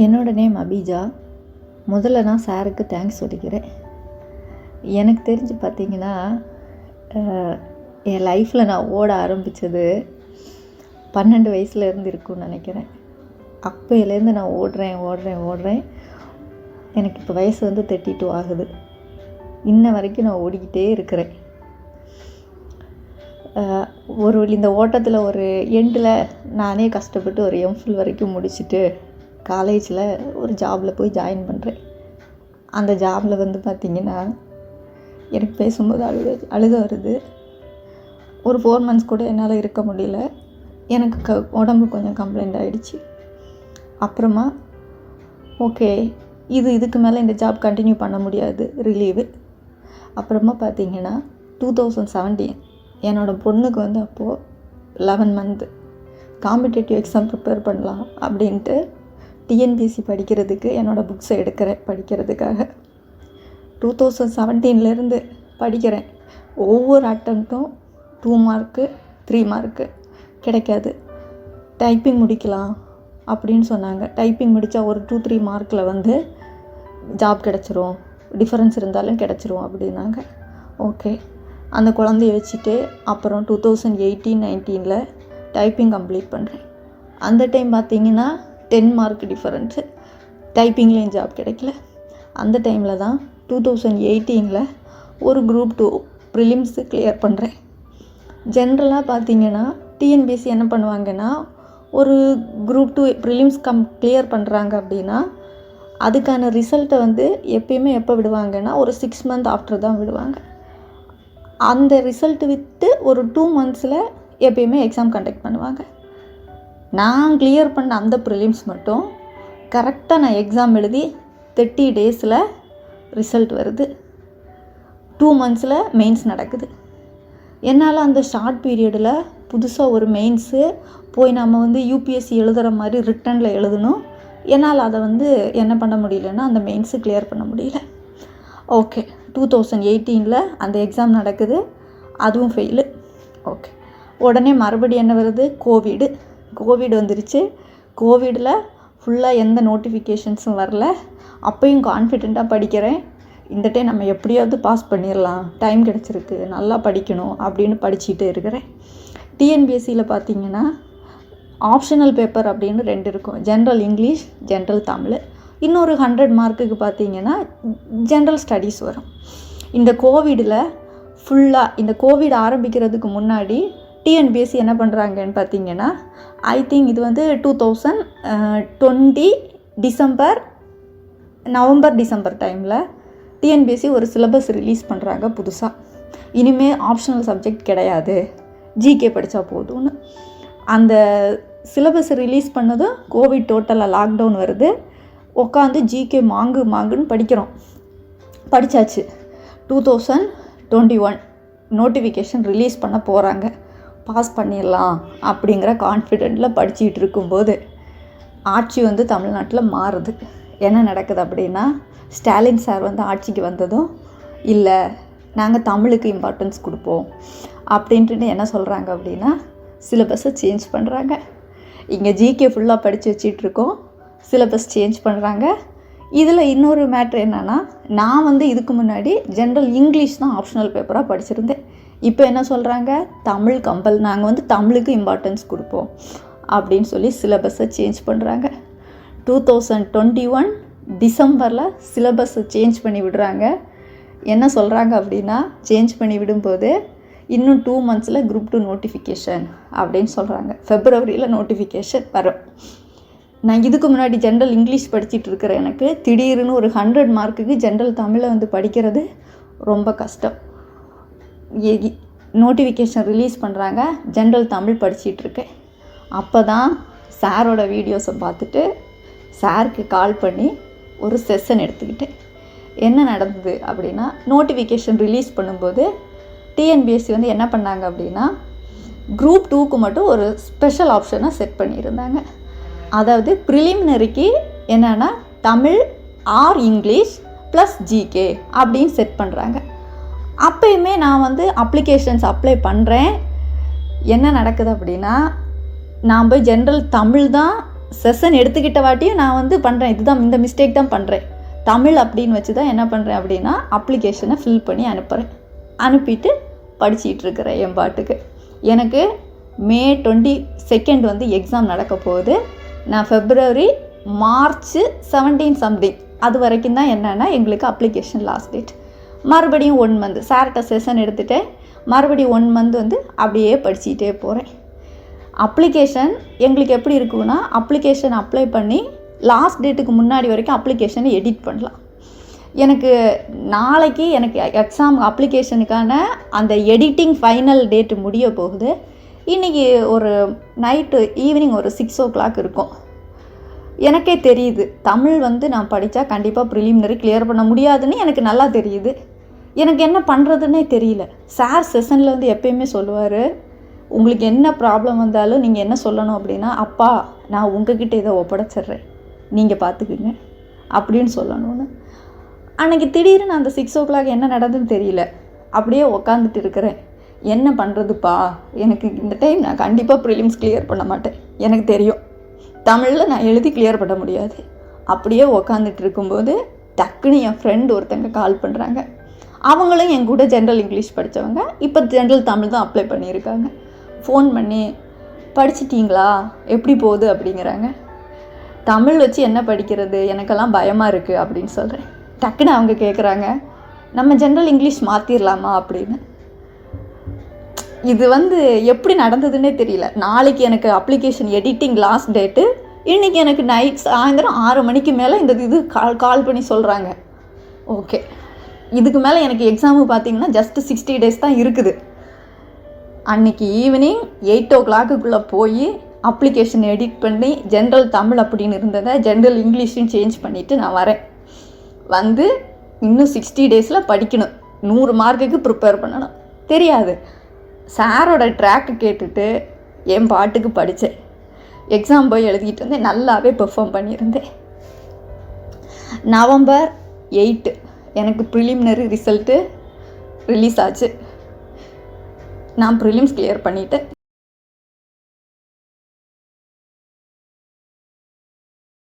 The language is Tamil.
என்னோட நேம் அபிஜா. முதல்ல நான் சாருக்கு தேங்க்ஸ் சொல்லிக்கிறேன். எனக்கு தெரிஞ்சு பார்த்தீங்கன்னா, என் லைஃப்பில் நான் ஓட ஆரம்பித்தது 12 வயசுலேருந்து இருக்கும்னு நினைக்கிறேன். அப்போலேருந்து நான் ஓடுறேன். எனக்கு இப்போ வயசு வந்து 32 ஆகுது. இன்ன வரைக்கும் நான் ஓடிக்கிட்டே இருக்கிறேன். இந்த ஓட்டத்தில் ஒரு எண்டில் நானே கஷ்டப்பட்டு ஒரு எம்ஃபில் வரைக்கும் முடிச்சுட்டு காலேஜில் ஒரு ஜாபில் போய் ஜாயின் பண்ணுறேன். அந்த ஜாபில் வந்து பார்த்திங்கன்னா, எனக்கு பேசும்போது அழுக வருது. ஒரு 4 months கூட என்னால் இருக்க முடியல. எனக்கு உடம்பு கொஞ்சம் கம்ப்ளைண்ட் ஆகிடுச்சு. அப்புறமா ஓகே, இதுக்கு மேலே இந்த ஜாப் கண்டினியூ பண்ண முடியாது, ரிலீவு. அப்புறமா பார்த்திங்கன்னா 2017 என்னோடய பொண்ணுக்கு வந்து அப்போது 11 month காம்படிட்டிவ் எக்ஸாம் ப்ரிப்பேர் பண்ணலாம் அப்படின்ட்டு டிஎன்பிஎஸ்சி படிக்கிறதுக்கு என்னோடய புக்ஸை எடுக்கிறேன் படிக்கிறதுக்காக. 2017 படிக்கிறேன். ஒவ்வொரு அட்டம்ப்டும் 2 mark 3 mark கிடைக்காது. டைப்பிங் முடிக்கலாம் அப்படின்னு சொன்னாங்க. டைப்பிங் முடித்தா ஒரு 2-3 markல வந்து ஜாப் கிடச்சிரும், டிஃபரன்ஸ் இருந்தாலும் கிடச்சிரும் அப்படின்னாங்க. ஓகே, அந்த குழந்தைய வச்சுட்டு அப்புறம் 2018-19 டைப்பிங் கம்ப்ளீட் பண்ணுறேன். அந்த டைம் பார்த்திங்கன்னா 10 mark டிஃபரன்ஸு, டைப்பிங்லேயும் ஜாப் கிடைக்கல. அந்த டைமில் தான் 2018 ஒரு குரூப் 2 ப்ரிலிம்ஸு கிளியர் பண்ணுறேன். ஜென்ரலாக பார்த்திங்கன்னா டிஎன்பிஎஸ்சி என்ன பண்ணுவாங்கன்னா, ஒரு குரூப் 2 ப்ரிலிம்ஸ் கிளியர் பண்ணுறாங்க அப்படின்னா அதுக்கான ரிசல்ட்டை வந்து எப்பயுமே எப்போ விடுவாங்கன்னா ஒரு 6 month ஆஃப்டர் தான் விடுவாங்க. அந்த ரிசல்ட்டு விட்டு ஒரு 2 monthsல எப்பயுமே எக்ஸாம் கண்டக்ட் பண்ணுவாங்க. நான் கிளியர் பண்ண அந்த ப்ரிலிம்ஸ் மட்டும் கரெக்டாக நான் எக்ஸாம் எழுதி 30 daysல ரிசல்ட் வருது. 2 monthsல மெயின்ஸ் நடக்குது. என்னால் அந்த ஷார்ட் பீரியடில் புதுசாக ஒரு மெயின்ஸு போய் நம்ம வந்து யூபிஎஸ்சி எழுதுகிற மாதிரி ரிட்டனில் எழுதணும். என்னால் அதை வந்து என்ன பண்ண முடியலன்னா அந்த மெயின்ஸு கிளியர் பண்ண முடியல. ஓகே, 2018 அந்த எக்ஸாம் நடக்குது, அதுவும் ஃபெயிலு. ஓகே, உடனே மறுபடியும் என்ன வருது, கோவிட் வந்துருச்சு. கோவிடில் ஃபுல்லாக எந்த நோட்டிஃபிகேஷன்ஸும் வரல. அப்பையும் கான்ஃபிடெண்ட்டாக படிக்கிறேன். இந்த டைம் நம்ம எப்படியாவது பாஸ் பண்ணிடலாம், டைம் கிடச்சிருக்கு, நல்லா படிக்கணும் அப்படின்னு படிச்சுட்டு இருக்கிறேன். டிஎன்பிஎஸ்சியில் பார்த்திங்கன்னா ஆப்ஷனல் பேப்பர் அப்படின்னு 2 இருக்கும். General English, general Tamil. இன்னொரு 100 markக்கு பார்த்திங்கன்னா ஜென்ரல் ஸ்டடீஸ் வரும். இந்த கோவிடில் ஃபுல்லாக இந்த கோவிட் ஆரம்பிக்கிறதுக்கு முன்னாடி டிஎன்பிஎஸ்சி என்ன பண்ணுறாங்கன்னு பார்த்திங்கன்னா, ஐ திங்க் இது வந்து 2020 நவம்பர் டைமில் டிஎன்பிஎஸ்சி ஒரு சிலபஸ் ரிலீஸ் பண்ணுறாங்க புதுசாக. இனிமேல் ஆப்ஷனல் சப்ஜெக்ட் கிடையாது, ஜிகே படித்தா போதும்னு. அந்த சிலபஸ் ரிலீஸ் பண்ணதும் கோவிட் டோட்டலாக லாக்டவுன் வருது. உட்காந்து ஜிகே மாங்குன்னு படித்தாச்சு. 2021 நோட்டிஃபிகேஷன் ரிலீஸ் பண்ண போகிறாங்க, பாஸ் பண்ணிடலாம் அப்படிங்கிற கான்ஃபிடென்ட்டில் படிச்சுக்கிட்டு இருக்கும்போது ஆட்சி வந்து தமிழ்நாட்டில் மாறுது. என்ன நடக்குது அப்படின்னா, ஸ்டாலின் சார் வந்து ஆட்சிக்கு வந்ததும் இல்லை நாங்கள் தமிழுக்கு இம்பார்ட்டன்ஸ் கொடுப்போம் அப்படின்ட்டு என்ன சொல்கிறாங்க அப்படின்னா சிலபஸை சேஞ்ச் பண்ணுறாங்க. இங்கே ஜிகே ஃபுல்லாக படித்து வச்சிட்ருக்கோம், சிலபஸ் சேஞ்ச் பண்ணுறாங்க. இதில் இன்னொரு மேட்ரு என்னென்னா, நான் வந்து இதுக்கு முன்னாடி ஜென்ரல் இங்கிலீஷ் தான் ஆப்ஷனல் பேப்பராக படிச்சிருந்தேன். இப்போ என்ன சொல்கிறாங்க, நாங்கள் வந்து தமிழுக்கு இம்பார்ட்டன்ஸ் கொடுப்போம் அப்படின்னு சொல்லி சிலபஸை சேஞ்ச் பண்ணுறாங்க. 2021 டிசம்பரில் சிலபஸை சேஞ்ச் பண்ணி விடுறாங்க. என்ன சொல்கிறாங்க அப்படின்னா, சேஞ்ச் பண்ணி விடும்போது இன்னும் 2 monthsல குரூப் 2 நோட்டிஃபிகேஷன் அப்படின்னு சொல்கிறாங்க. ஃபெப்ரவரியில் நோட்டிஃபிகேஷன் வரும். நான் இதுக்கு முன்னாடி ஜென்ரல் இங்கிலீஷ் படிச்சுட்டு இருக்கிற எனக்கு திடீர்னு ஒரு 100 markக்கு ஜென்ரல் தமிழை வந்து படிக்கிறது ரொம்ப கஷ்டம். நோட்டிஃபிகேஷன் ரிலீஸ் பண்ணுறாங்க, ஜென்ரல் தமிழ் படிச்சிட்ருக்கேன். அப்போ தான் சாரோட வீடியோஸை பார்த்துட்டு சாருக்கு கால் பண்ணி ஒரு செஷன் எடுத்துக்கிட்டேன். என்ன நடந்தது அப்படின்னா, நோட்டிஃபிகேஷன் ரிலீஸ் பண்ணும்போது டிஎன்பிஎஸ்சி வந்து என்ன பண்ணாங்க அப்படின்னா, குரூப் 2க்கு மட்டும் ஒரு ஸ்பெஷல் ஆப்ஷனை செட் பண்ணியிருந்தாங்க. அதாவது ப்ரிலிமினரிக்கு என்னென்னா Tamil R English plus GK அப்படின்னு செட் பண்ணுறாங்க. அப்போயுமே நான் வந்து அப்ளிகேஷன்ஸ் அப்ளை பண்ணுறேன். என்ன நடக்குது அப்படின்னா, நான் போய் ஜென்ரல் தமிழ் தான் செஷன் எடுத்துக்கிட்ட வாட்டியும் நான் வந்து பண்ணுறேன், இதுதான் இந்த மிஸ்டேக் தான் பண்ணுறேன். தமிழ் அப்படின்னு வச்சு தான் என்ன பண்ணுறேன் அப்படின்னா அப்ளிகேஷனை ஃபில் பண்ணி அனுப்பிட்டு படிச்சிகிட்டு இருக்கிறேன் என் பாட்டுக்கு. எனக்கு May 22 வந்து எக்ஸாம் நடக்க போகுது. நான் February March 17 சம்திங் அது வரைக்கும் தான் என்னென்னா எங்களுக்கு அப்ளிகேஷன் லாஸ்ட் டேட். மறுபடியும் 1 மந்த் சார்கிட்ட செஷன் எடுத்துகிட்டேன். மறுபடியும் 1 மந்த் வந்து அப்படியே படிச்சுக்கிட்டே போகிறேன். அப்ளிகேஷன் எங்களுக்கு எப்படி இருக்குன்னா, அப்ளிகேஷன் அப்ளை பண்ணி லாஸ்ட் டேட்டுக்கு முன்னாடி வரைக்கும் அப்ளிகேஷனை எடிட் பண்ணலாம். எனக்கு நாளைக்கு எனக்கு எக்ஸாம் அப்ளிகேஷனுக்கான அந்த எடிட்டிங் ஃபைனல் டேட்டு முடிய போகுது. இன்றைக்கி ஒரு நைட்டு ஈவினிங் ஒரு 6 o'clock இருக்கும். எனக்கே தெரியுது தமிழ் வந்து நான் படித்தா கண்டிப்பாக ப்ரிலிமினரி கிளியர் பண்ண முடியாதுன்னு எனக்கு நல்லா தெரியுது. எனக்கு என்ன பண்ணுறதுன்னே தெரியல. சார் செஷனில் வந்து எப்பயுமே சொல்லுவார், உங்களுக்கு என்ன ப்ராப்ளம் வந்தாலும் நீங்கள் என்ன சொல்லணும் அப்படின்னா, அப்பா நான் உங்ககிட்ட இதை ஒப்படைச்சிட்றேன், நீங்கள் பார்த்துக்குங்க அப்படின்னு சொல்லணும்னு. அன்றைக்கி திடீர்னு அந்த 6 o'clock என்ன நடந்துன்னு தெரியல. அப்படியே உக்காந்துட்டு இருக்கிறேன். என்ன பண்ணுறதுப்பா, எனக்கு இந்த டைம் நான் கண்டிப்பாக ப்ரிலிம்ஸ் கிளியர் பண்ண மாட்டேன், எனக்கு தெரியும் தமிழில் நான் எழுதி கிளியர் பண்ண முடியாது. அப்படியே உக்காந்துட்டு இருக்கும்போது டக்குன்னு என் ஃப்ரெண்டு ஒருத்தங்க கால் பண்ணுறாங்க. அவங்களும் என் கூட ஜென்ரல் இங்கிலீஷ் படித்தவங்க, இப்போ ஜென்ரல் தமிழ் தான் அப்ளை பண்ணியிருக்காங்க. ஃபோன் பண்ணி படிச்சிட்டிங்களா, எப்படி போகுது அப்படிங்கிறாங்க. தமிழ் வச்சு என்ன படிக்கிறது, எனக்கெல்லாம் பயமாக இருக்குது அப்படின்னு சொல்கிறேன். டக்குன்னு அவங்க கேட்குறாங்க, நம்ம ஜென்ரல் இங்கிலீஷ் மாற்றிடலாமா அப்படின்னு. இது வந்து எப்படி நடந்ததுன்னே தெரியல. நாளைக்கு எனக்கு அப்ளிகேஷன் எடிட்டிங் லாஸ்ட் டேட்டு. இன்றைக்கி எனக்கு சாயந்தரம் 6 மணிக்கு மேலே இது கால் பண்ணி சொல்கிறாங்க. ஓகே, இதுக்கு மேலே எனக்கு எக்ஸாமு பார்த்திங்கன்னா ஜஸ்ட் 60 days தான் இருக்குது. அன்றைக்கி ஈவினிங் 8 o'clock போய் அப்ளிகேஷன் எடிட் பண்ணி ஜென்ரல் தமிழ் அப்படின்னு இருந்ததை ஜென்ரல் இங்கிலீஷும் சேஞ்ச் பண்ணிவிட்டு நான் வரேன். வந்து இன்னும் 60 days படிக்கணும், 100 மார்க்குக்கு ப்ரிப்பேர் பண்ணணும். தெரியாது, சாரோட ட்ராக்கு கேட்டுட்டு என் பாட்டுக்கு படித்தேன். எக்ஸாம் போய் எழுதிட்டு வந்தேன், நல்லாவே பெர்ஃபார்ம் பண்ணியிருந்தேன். November 8 எனக்கு ப்ரிலிமினரி ரிசல்ட்டு ரிலீஸ் ஆச்சு. நான் ப்ரிலிம்ஸ் கிளியர் பண்ணிவிட்டேன்.